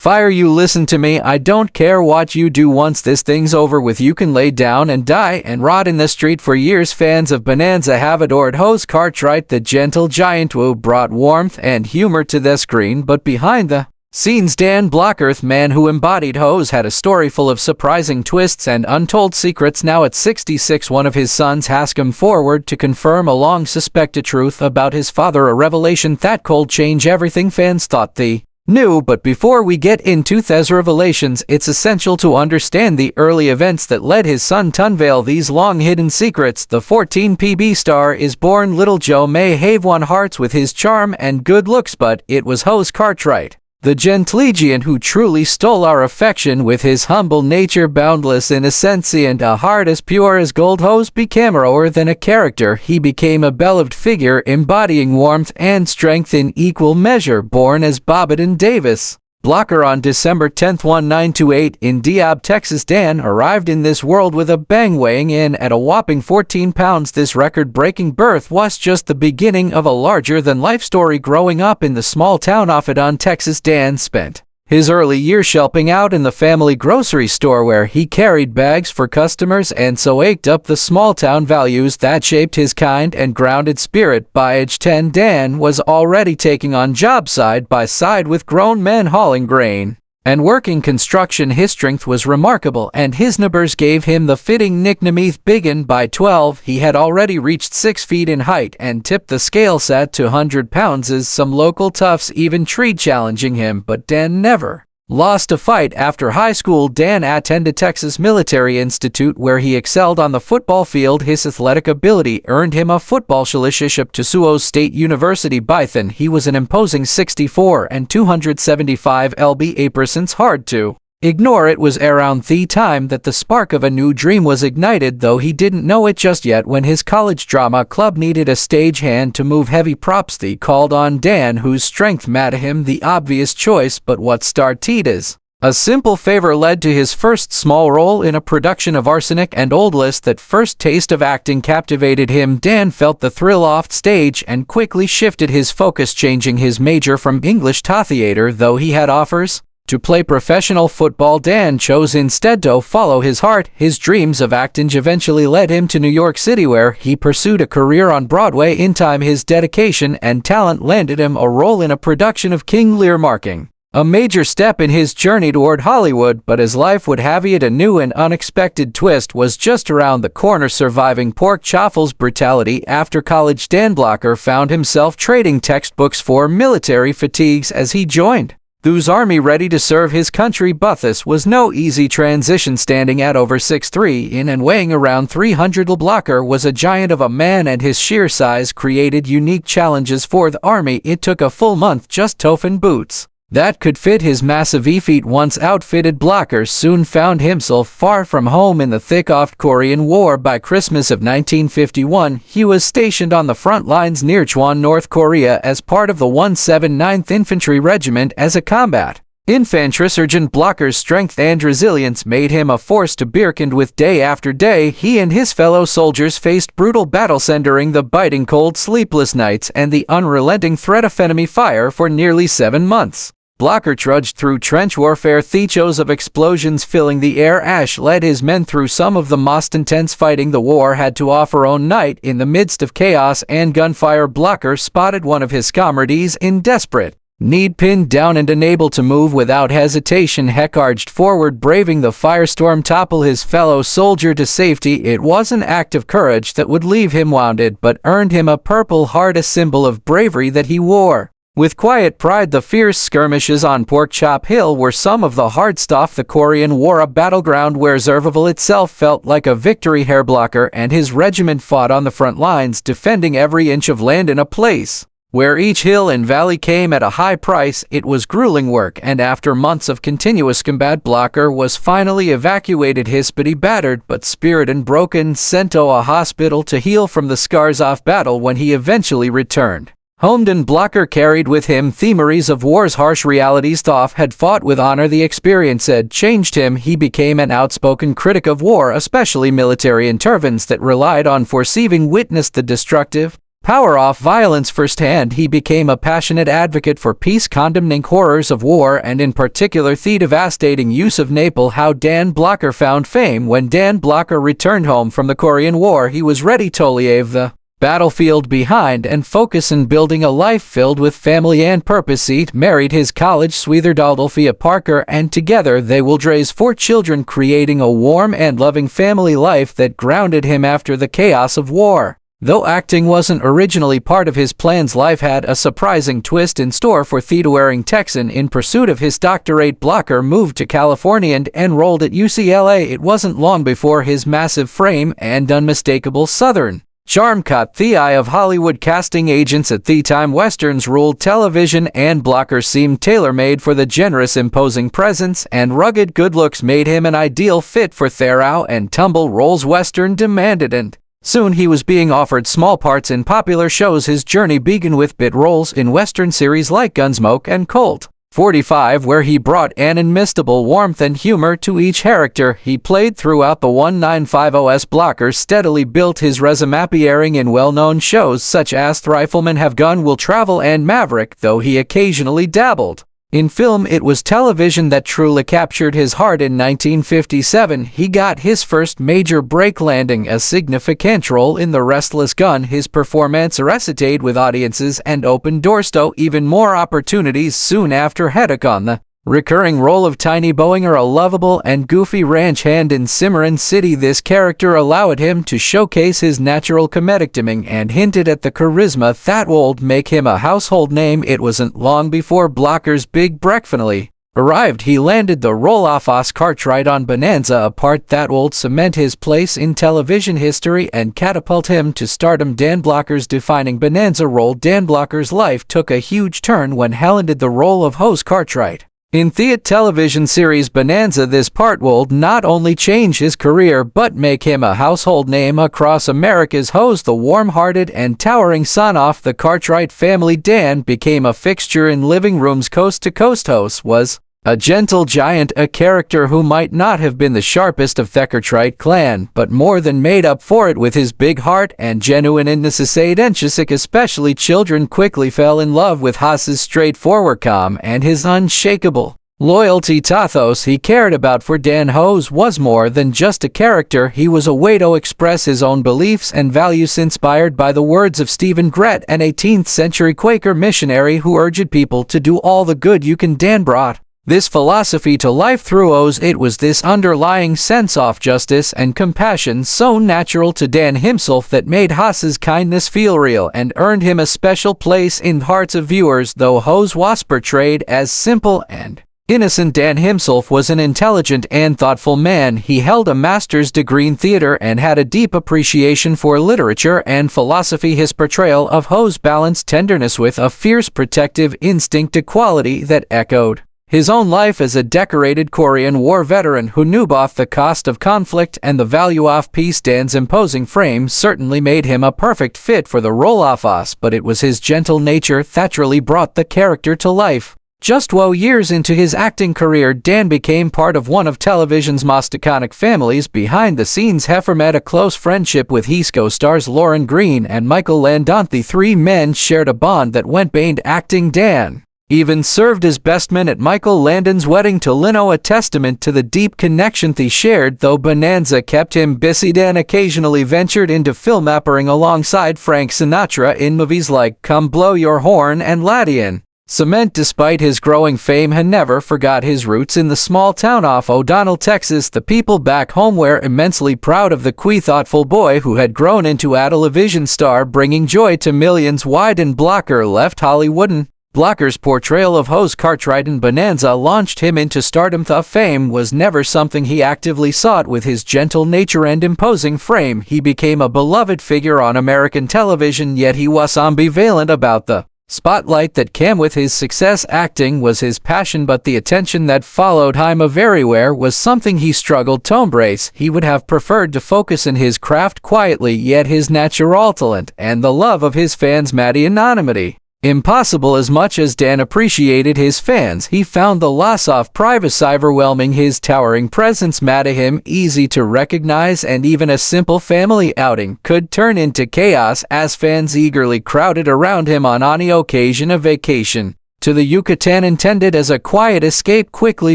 Fire, you listen to me, I don't care what you do. Once this thing's over with, you can lay down and die and rot in the street for years. Fans of Bonanza have adored Hoss Cartwright, the gentle giant who brought warmth and humor to the screen, but behind the scenes, anBlocker, the man who embodied Hoss, had a story full of surprising twists and untold secrets. Now at 66, one of his sons has come forward to confirm a long-suspected truth about his father, a revelation that could change everything fans thought they knew. But before we get into these revelations, it's essential to understand the early events that led his son to unveil these long-hidden secrets. The 14 PB star is born. Little Joe may have won hearts with his charm and good looks, but it was Hoss Cartwright, the gentleman, who truly stole our affection with his humble nature, boundless innocence, and a heart as pure as gold. Hoss became more than a character. He became a beloved figure, embodying warmth and strength in equal measure. Born as Bobbitt Davis Blocker on December 10, 1928, in Diab, Texas, Dan arrived in this world with a bang, weighing in at a whopping 14 pounds. This record-breaking birth was just the beginning of a larger-than-life story. Growing up in the small town of Adon, Texas, Dan spent his early years helping out in the family grocery store, where he carried bags for customers and so ached up the small-town values that shaped his kind and grounded spirit. By age 10, Dan was already taking on jobs side by side with grown men hauling grain and working construction. His strength was remarkable, and his neighbors gave him the fitting nickname Biggin. By 12, he had already reached 6 feet in height and tipped the scale set to 100 pounds, as some local toughs even tried challenging him. But Dan never lost a fight. After high school, Dan attended Texas Military Institute, where he excelled on the football field. His athletic ability earned him a football scholarship to Sioux State University. By then, he was an imposing 6'4" and 275 lb. Persons hard to ignore. It was around the time that the spark of a new dream was ignited, though he didn't know it just yet. When his college drama club needed a stagehand to move heavy props, they called on Dan, whose strength made him the obvious choice. But what started as a simple favor led to his first small role in a production of Arsenic and Old List. That first taste of acting captivated him. Dan felt the thrill off stage and quickly shifted his focus, changing his major from English to theater. Though he had offers to play professional football, Dan chose instead to follow his heart. His dreams of acting eventually led him to New York City, where he pursued a career on Broadway. In time, his dedication and talent landed him a role in a production of King Lear, marking a major step in his journey toward Hollywood. But as life would have it, a new and unexpected twist was just around the corner. Surviving pork chop's brutality after college, anBlocker found himself trading textbooks for military fatigues as he joined the army, ready to serve his country. But this was no easy transition. Standing at over 6'3" in and weighing around 300, Blocker was a giant of a man, and his sheer size created unique challenges for the army. It took a full month just to find boots that could fit his massive feet. Once outfitted, Blocker soon found himself far from home in the thick of the Korean War. By Christmas of 1951, he was stationed on the front lines near Chwon, North Korea, as part of the 179th Infantry Regiment as a combat infantry sergeant. Blocker's strength and resilience made him a force to be reckoned with. Day after day, he and his fellow soldiers faced brutal battles, enduring the biting cold, sleepless nights, and the unrelenting threat of enemy fire for nearly 7 months. Blocker trudged through trench warfare, the echoes of explosions filling the air. Ash led his men through some of the most intense fighting the war had to offer. On night, in the midst of chaos and gunfire, Blocker spotted one of his comrades in desperate need, pinned down and unable to move. Without hesitation, he charged forward, braving the firestorm, topple his fellow soldier to safety. It was an act of courage that would leave him wounded, but earned him a Purple Heart, a symbol of bravery that he wore with quiet pride. The fierce skirmishes on Pork Chop Hill were some of the hard stuff. The Korean War, a battleground where survival itself felt like a victory. Blocker and his regiment fought on the front lines, defending every inch of land in a place where each hill and valley came at a high price. It was grueling work, and after months of continuous combat, Blocker was finally evacuated, his body battered but spirit unbroken, sent to a hospital to heal from the scars of battle. When he eventually returned home, Blocker carried with him the memories of war's harsh realities. Though had fought with honor, the experience had changed him. He became an outspoken critic of war, especially military interventions that relied on forcing witness the destructive power off violence firsthand, he became a passionate advocate for peace, condemning horrors of war and in particular the devastating use of napalm. How anBlocker found fame. When anBlocker returned home from the Korean War, he was ready to leave the battlefield behind and focus on building a life filled with family and purpose. He married his college sweetheart Adolphia Parker, and together they will raise 4 children, creating a warm and loving family life that grounded him after the chaos of war. Though acting wasn't originally part of his plans, life had a surprising twist in store for theater-wearing Texan. In pursuit of his doctorate, Blocker moved to California and enrolled at UCLA. It wasn't long before his massive frame and unmistakable Southern charm caught the eye of Hollywood casting agents. At the time Westerns ruled television, anBlocker seemed tailor-made for the generous, imposing presence and rugged good looks made him an ideal fit for the rough and tumble roles Western demanded, and soon he was being offered small parts in popular shows. His journey began with bit roles in Western series like Gunsmoke and Colt 45, where he brought an unmistakable warmth and humor to each character he played throughout the 1950s. Blocker steadily built his resume, appearing in well-known shows such as The Riflemen Have Gun, Will Travel, and Maverick. Though he occasionally dabbled in film, it was television that truly captured his heart. In 1957, he got his first major break, landing a significant role in The Restless Gun. His performance resonated with audiences and opened doors to even more opportunities soon after. Hedek on the recurring role of Tiny Bowinger, a lovable and goofy ranch hand in Cimarron City. This character allowed him to showcase his natural comedic timing and hinted at the charisma that would make him a household name. It wasn't long before Blocker's big break finally arrived. He landed the role of Hoss Cartwright on Bonanza, a part that would cement his place in television history and catapult him to stardom. anBlocker's defining Bonanza role. anBlocker's life took a huge turn when he landed the role of Hoss Cartwright in the television series Bonanza. This part would not only change his career but make him a household name across America's Hoss, the warm-hearted and towering son of the Cartwright family. Dan became a fixture in living rooms coast to coast. Hoss was a gentle giant, a character who might not have been the sharpest of the Cartwright clan, but more than made up for it with his big heart and genuine innocence. Especially children quickly fell in love with Hoss's straightforward calm and his unshakable loyalty to those he cared about. For Dan, Hoss was more than just a character. He was a way to express his own beliefs and values, inspired by the words of Stephen Grett, an 18th century Quaker missionary who urged people to do all the good you can. Dan brought this philosophy to life through Hoss. It was this underlying sense of justice and compassion so natural to Dan himself that made Hoss's kindness feel real and earned him a special place in the hearts of viewers. Though Hoss was portrayed as simple and innocent, Dan himself was an intelligent and thoughtful man. He held a master's degree in theater and had a deep appreciation for literature and philosophy. His portrayal of Hoss balanced tenderness with a fierce protective instinct, a quality that echoed his own life as a decorated Korean War veteran who knew both the cost of conflict and the value of peace. Dan's imposing frame certainly made him a perfect fit for the role of Hoss, but it was his gentle nature that really brought the character to life. Just 12 years into his acting career, Dan became part of one of television's most iconic families. Behind the scenes, he formed a close friendship with his co-stars Lauren Green and Michael Landon. The 3 men shared a bond that went beyond acting. Dan even served as best man at Michael Landon's wedding to Lino, a testament to the deep connection they shared. Though Bonanza kept him busy, Dan occasionally ventured into film, appearing alongside Frank Sinatra in movies like Come Blow Your Horn and Ladian Cement. Despite his growing fame, he never forgot his roots in the small town of O'Donnell, Texas. The people back home were immensely proud of the thoughtful boy who had grown into a television star, bringing joy to millions. Why anBlocker left Hollywood? anBlocker's portrayal of Hoss Cartwright in Bonanza launched him into stardom. The fame was never something he actively sought. With his gentle nature and imposing frame, he became a beloved figure on American television, yet he was ambivalent about the spotlight that came with his success. Acting was his passion, but the attention that followed him everywhere was something he struggled to embrace. He would have preferred to focus on his craft quietly, yet his natural talent and the love of his fans made anonymity impossible. As much as Dan appreciated his fans, he found the loss of privacy overwhelming. His towering presence made him easy to recognize, and even a simple family outing could turn into chaos as fans eagerly crowded around him on any occasion. A vacation to the Yucatan, intended as a quiet escape, quickly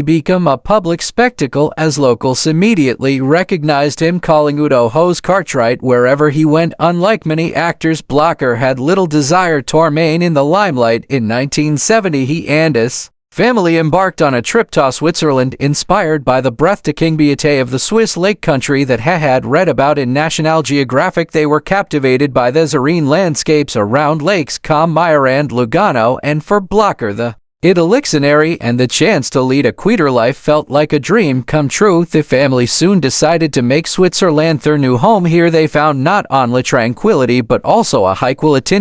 became a public spectacle as locals immediately recognized him, calling out Hoss Cartwright wherever he went. Unlike many actors, Blocker had little desire to remain in the limelight. In 1970, he and his family embarked on a trip to Switzerland, inspired by the breathtaking beauty of the Swiss lake country that he had read about in National Geographic. They were captivated by the serene landscapes around lakes Como and Lugano, and for Blocker the idyllic scenery and the chance to lead a quieter life felt like a dream come true. The family soon decided to make Switzerland their new home. Here they found not only tranquility but also a high-quality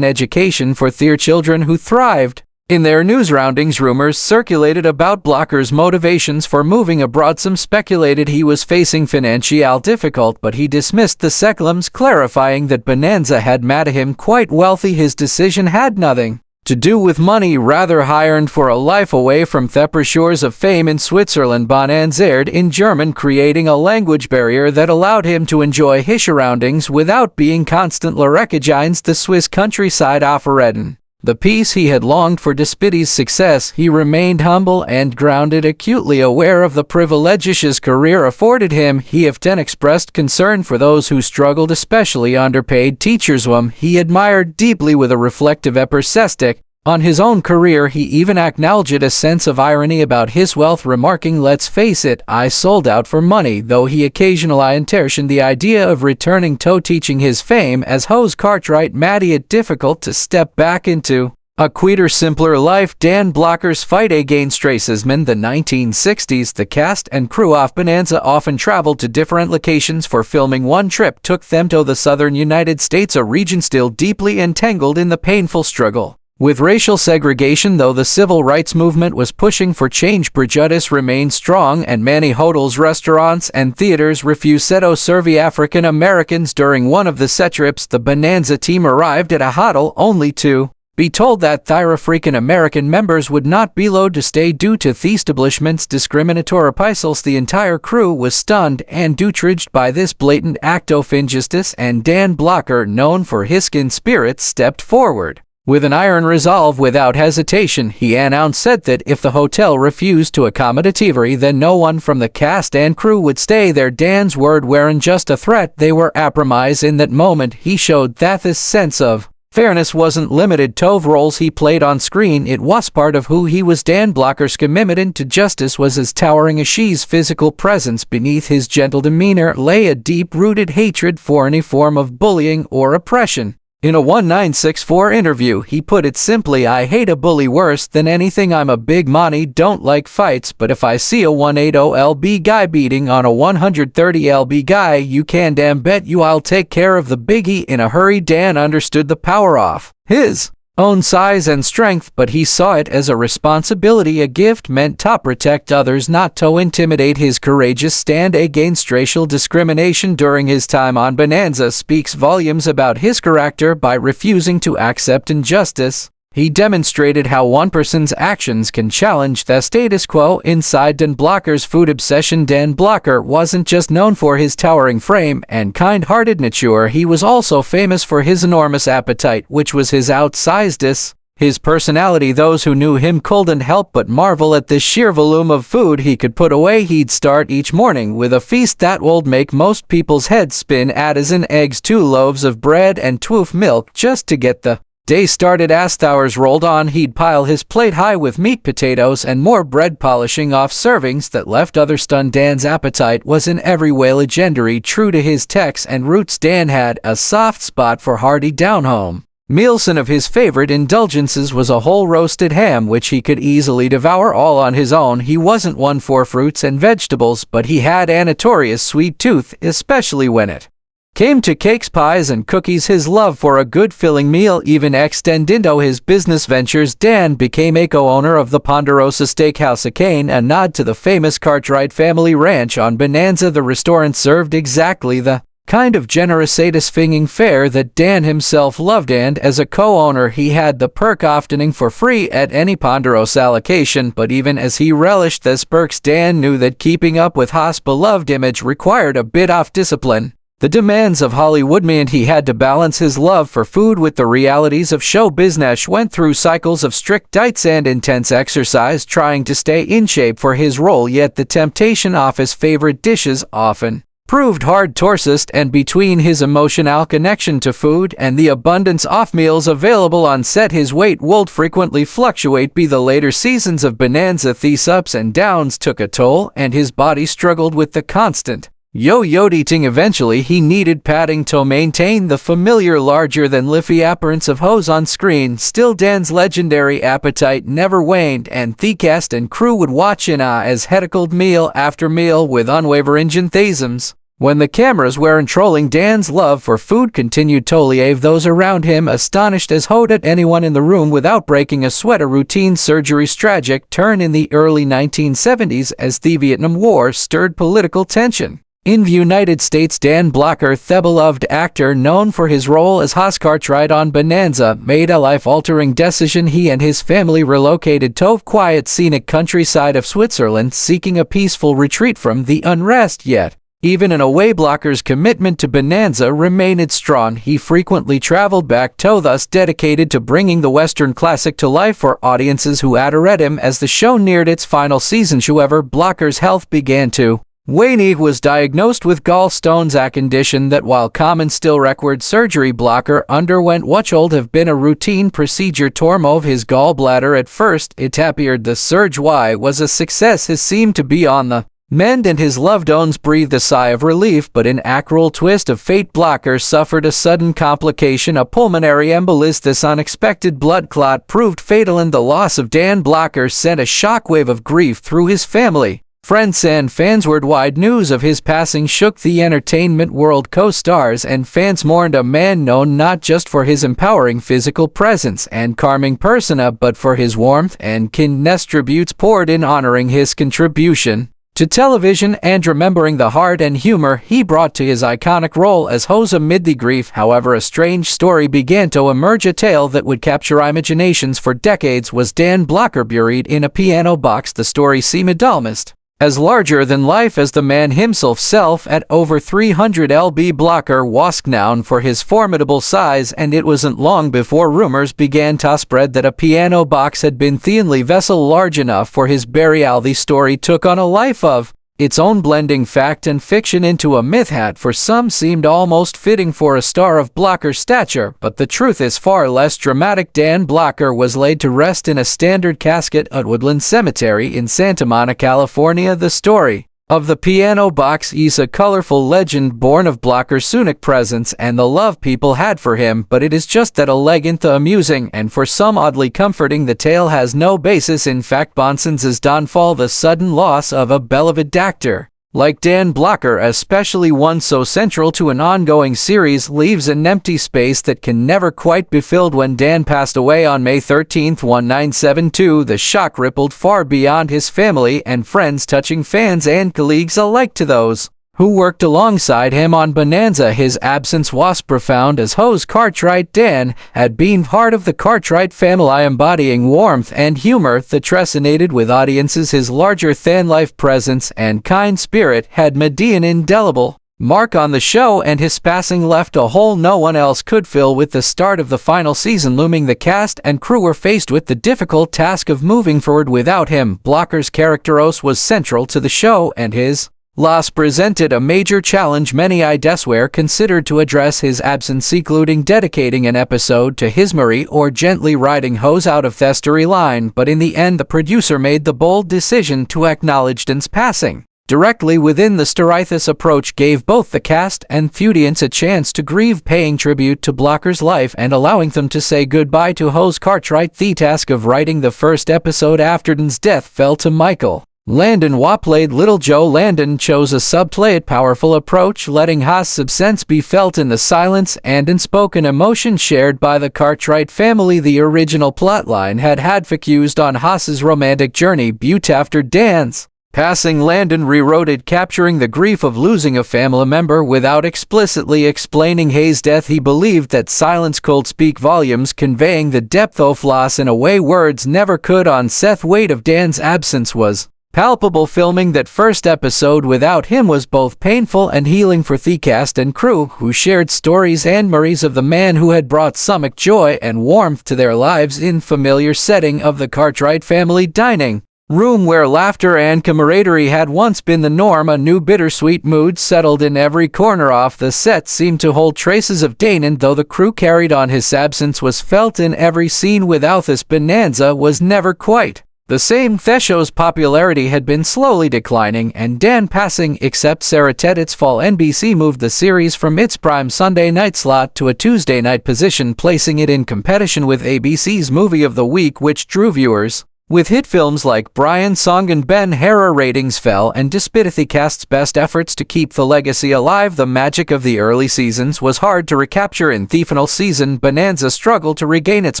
education for their children, who thrived. In their news roundings, rumors circulated about Blocker's motivations for moving abroad. Some speculated he was facing financial difficulty, but he dismissed the claims, clarifying that Bonanza had made him quite wealthy. His decision had nothing to do with money, rather he yearned for a life away from the pressures of fame in Switzerland. Bonanza in German, creating a language barrier that allowed him to enjoy his surroundings without being constantly recognized. The Swiss countryside offered the peace he had longed for. Despite his success, he remained humble and grounded, acutely aware of the privileges his career afforded him. He often expressed concern for those who struggled, especially underpaid teachers, whom he admired deeply. With a reflective persistic on his own career, he even acknowledged a sense of irony about his wealth, remarking, "Let's face it, I sold out for money," though he occasionally entertained the idea of returning to teaching. His fame as Hoss Cartwright made it difficult to step back into a quieter, simpler life. Dan Blocker's fight against racism. In the 1960s, the cast and crew of Bonanza often traveled to different locations for filming. One trip took them to the southern United States, a region still deeply entangled in the painful struggle with racial segregation. Though the civil rights movement was pushing for change, prejudice remained strong, and many hotels, restaurants, and theaters refused to serve African Americans. During one of the set trips, the Bonanza team arrived at a hotel only to be told that their African American members would not be allowed to stay due to the establishment's discriminatory policies. The entire crew was stunned and outraged by this blatant act of injustice, and Dan Blocker, known for his skin spirit, stepped forward. With an iron resolve, without hesitation, he announced that if the hotel refused to accommodate Ivory, then no one from the cast and crew would stay there. Dan's word weren't just a threat, they were a promise. In that moment, he showed that this sense of fairness wasn't limited to roles he played on screen, it was part of who he was. Dan Blocker's commitment to justice was as towering as his physical presence. Beneath his gentle demeanor lay a deep-rooted hatred for any form of bullying or oppression. In a 1964 interview, he put it simply, "I hate a bully worse than anything. I'm a big money, don't like fights, but if I see a 180lb guy beating on a 130lb guy, you can damn bet you I'll take care of the biggie in a hurry." Dan understood the power of his own size and strength, but he saw it as a responsibility, a gift meant to protect others, not to intimidate. His courageous stand against racial discrimination during his time on Bonanza speaks volumes about his character. By refusing to accept injustice, he demonstrated how one person's actions can challenge the status quo. Inside Dan Blocker's food obsession, Dan Blocker wasn't just known for his towering frame and kind-hearted nature, he was also famous for his enormous appetite, which was his outsisedness. His personality, those who knew him couldn't help but marvel at the sheer volume of food he could put away. He'd start each morning with a feast that would make most people's heads spin: a dozen eggs, 2 loaves of bread, and 12 milk just to get the day started. As the hours rolled on, he'd pile his plate high with meat, potatoes, and more bread, polishing off servings that left others stunned. Dan's appetite was in every way legendary. True to his texts and roots, Dan had a soft spot for hearty down-home meals, and of his favorite indulgences was a whole roasted ham, which he could easily devour all on his own. He wasn't one for fruits and vegetables, but he had a notorious sweet tooth, especially when it came to cakes, pies, and cookies. His love for a good filling meal even extended into his business ventures. Dan became a co-owner of the Ponderosa Steakhouse, a nod to the famous Cartwright family ranch on Bonanza. The restaurant served exactly the kind of generous satisfying fare that Dan himself loved, and as a co-owner he had the perk of eating for free at any ponderous allocation. But even as he relished these perks, Dan knew that keeping up with Hoss' beloved image required a bit of discipline. The demands of Hollywood meant he had to balance his love for food with the realities of show business. Went through cycles of strict diets and intense exercise trying to stay in shape for his role, yet the temptation of his favorite dishes often proved hard to resist, and between his emotional connection to food and the abundance of meals available on set, his weight would frequently fluctuate. By the later seasons of Bonanza, these ups and downs took a toll, and his body struggled with the constant yo-yo eating. Eventually, he needed padding to maintain the familiar larger-than-life appearance of Hoss on screen. Still, Dan's legendary appetite never waned, and the cast and crew would watch in awe as he heckled meal after meal with unwavering enthusiasm. When the cameras weren't trolling, Dan's love for food continued to leave those around him astonished as Hoss at anyone in the room without breaking a sweat. A routine surgery's tragic turn in the early 1970s as the Vietnam War stirred political tension. In the United States, anBlocker, the beloved actor known for his role as Hoss Cartwright on Bonanza, made a life-altering decision. He and his family relocated to the quiet, scenic countryside of Switzerland, seeking a peaceful retreat from the unrest. Yet, even in a way, Blocker's commitment to Bonanza remained strong. He frequently traveled back to thus dedicated to bringing the Western classic to life for audiences who adored him. As the show neared its final season, however, Blocker's health began to wane. He was diagnosed with gallstones, a condition that, while common, still required surgery. Blocker underwent what should have been a routine procedure to remove his gallbladder. At first, it appeared the surgery was a success. He seemed to be on the mend, and his loved ones breathed a sigh of relief. But in a cruel twist of fate, Blocker suffered a sudden complication, a pulmonary embolism. This unexpected blood clot proved fatal, and the loss of anBlocker sent a shockwave of grief through his family, friends, and fans worldwide. News of his passing shook the entertainment world. Co-stars and fans mourned a man known not just for his empowering physical presence and charming persona, but for his warmth and kindness. Tributes poured in honoring his contribution to television and remembering the heart and humor he brought to his iconic role as Hoss. Amid the grief, however, a strange story began to emerge, a tale that would capture imaginations for decades. Was anBlocker buried in a piano box? The story seemed almost as larger than life as the man himself. At over 300 lb, Blocker was known for his formidable size, and it wasn't long before rumors began to spread that a piano box had been the only vessel large enough for his burial. The story took on a life of its own, blending fact and fiction into a myth that for some seemed almost fitting for a star of Blocker's stature. But the truth is far less dramatic. anBlocker was laid to rest in a standard casket at Woodland Cemetery in Santa Monica, California. The story of the piano box is a colorful legend born of Blocker's unique presence and the love people had for him, but it is just that elegant, amusing, and for some oddly comforting. The tale has no basis in fact. Bonanza's downfall, the sudden loss of a beloved actor like anBlocker, especially one so central to an ongoing series, leaves an empty space that can never quite be filled. When Dan passed away on May 13, 1972, the shock rippled far beyond his family and friends, touching fans and colleagues alike. To those who worked alongside him on Bonanza, his absence was profound. As Hoss Cartwright, Dan had been part of the Cartwright family, embodying warmth and humor that resonated with audiences. His larger-than-life presence and kind spirit had made an indelible mark on the show, and his passing left a hole no one else could fill. With the start of the final season looming, the cast and crew were faced with the difficult task of moving forward without him. Blocker's character Hoss was central to the show, and his loss presented a major challenge. Many ideas were considered to address his absence, including dedicating an episode to his memory or gently writing Hoss out of the storyline, but in the end the producer made the bold decision to acknowledge Dan's passing directly within the story. This approach gave both the cast and audience a chance to grieve, paying tribute to Blocker's life and allowing them to say goodbye to Hoss Cartwright. The task of writing the first episode after Dan's death fell to Michael Landon, who played Little Joe. Landon chose a subtle, powerful approach, letting Hoss' absence be felt in the silence and unspoken emotion shared by the Cartwright family. The original plotline had focused on Hoss's romantic journey, but after Dan's Passing Landon rewrote it, capturing the grief of losing a family member without explicitly explaining Hayes' death. He believed that silence could speak volumes, conveying the depth of loss in a way words never could. On Seth, weight of Dan's absence was palpable. Filming that first episode without him was both painful and healing for the cast and crew, who shared stories and memories of the man who had brought so much joy and warmth to their lives in familiar setting of the Cartwright family dining room, where laughter and camaraderie had once been the norm. A new bittersweet mood settled in every corner off the set, seemed to hold traces of Dan, though the crew carried on. His absence was felt in every scene. Without this, Bonanza was never quite the same. The show's popularity had been slowly declining, and Dan passing, except Sarah Teddett's fall, NBC moved the series from its prime Sunday night slot to a Tuesday night position, placing it in competition with ABC's Movie of the Week, which drew viewers. With hit films like Brian Song and Ben-Hur, ratings fell, and despite the cast's best efforts to keep the legacy alive, the magic of the early seasons was hard to recapture. In the final season, Bonanza struggled to regain its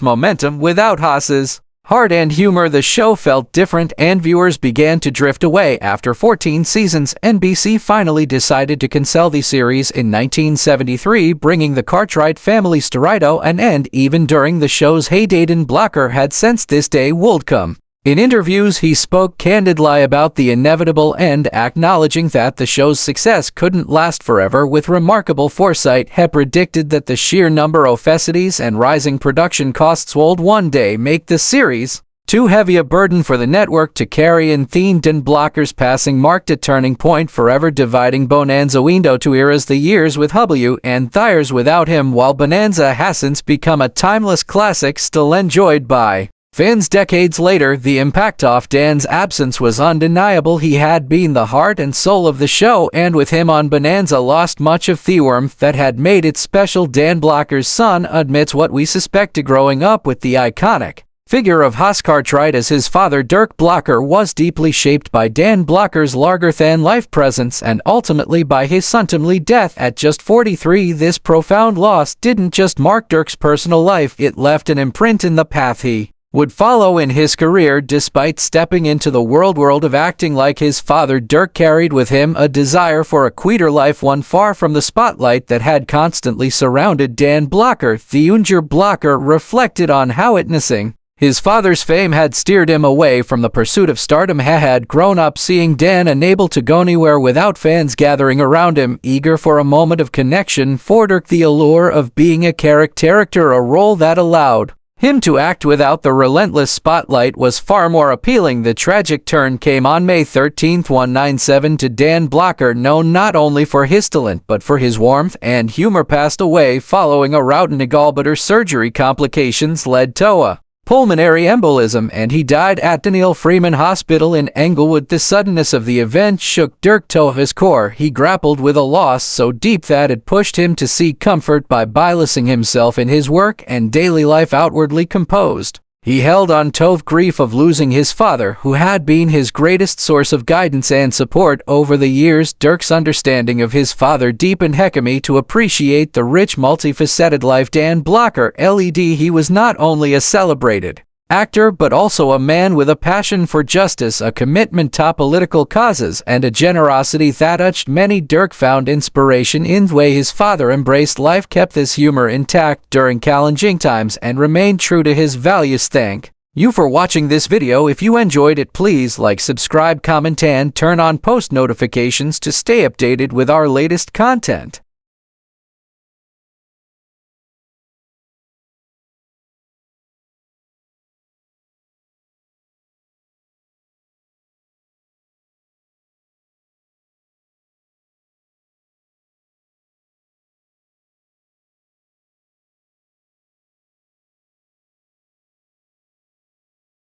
momentum. Without Hoss's heart and humor, the show felt different, and viewers began to drift away. After 14 seasons, NBC finally decided to cancel the series in 1973, bringing the Cartwright family's to an end. Even during the show's heyday, anBlocker had sensed this day would come. In interviews, he spoke candidly about the inevitable end, acknowledging that the show's success couldn't last forever. With remarkable foresight, he predicted that the sheer number of festivals and rising production costs would one day make the series too heavy a burden for the network to carry. In anBlocker's passing marked a turning point, forever dividing Bonanza window to eras, the years with W and Thyers without him. While Bonanza has since become a timeless classic still enjoyed by fans decades later, the impact of Dan's absence was undeniable. He had been the heart and soul of the show, and with him on, Bonanza lost much of the warmth that had made it special. anBlocker's son admits what we suspected: growing up with the iconic figure of Hoss Cartwright as his father, Dirk Blocker, was deeply shaped by anBlocker's larger-than-life presence and ultimately by his untimely death at just 43. This profound loss didn't just mark Dirk's personal life, it left an imprint in the path he would follow in his career. Despite stepping into the world of acting like his father, Dirk carried with him a desire for a quieter life, one far from the spotlight that had constantly surrounded anBlocker. The younger Blocker reflected on how witnessing his father's fame had steered him away from the pursuit of stardom. He had grown up seeing Dan unable to go anywhere without fans gathering around him, eager for a moment of connection. For Dirk, the allure of being a character, a role that allowed him to act without the relentless spotlight, was far more appealing. The tragic turn came on May 13, 1997, to anBlocker, known not only for his talent but for his warmth and humor, passed away following a routine gallbladder surgery. Complications led to a pulmonary embolism, and he died at the Neil Freeman Hospital in Englewood. The suddenness of the event shook Dirk to his core. He grappled with a loss so deep that it pushed him to seek comfort by balancing himself in his work and daily life outwardly composed. He held on to the grief of losing his father, who had been his greatest source of guidance and support over the years. Dirk's understanding of his father deepened me to appreciate the rich, multifaceted life anBlocker led. He was not only a celebrated actor but also a man with a passion for justice, a commitment to political causes, and a generosity that touched many. Dirk found inspiration in the way his father embraced life, kept this humor intact during challenging times, and remained true to his values. Thank you for watching this video. If you enjoyed it, please like, subscribe, comment, and turn on post notifications to stay updated with our latest content.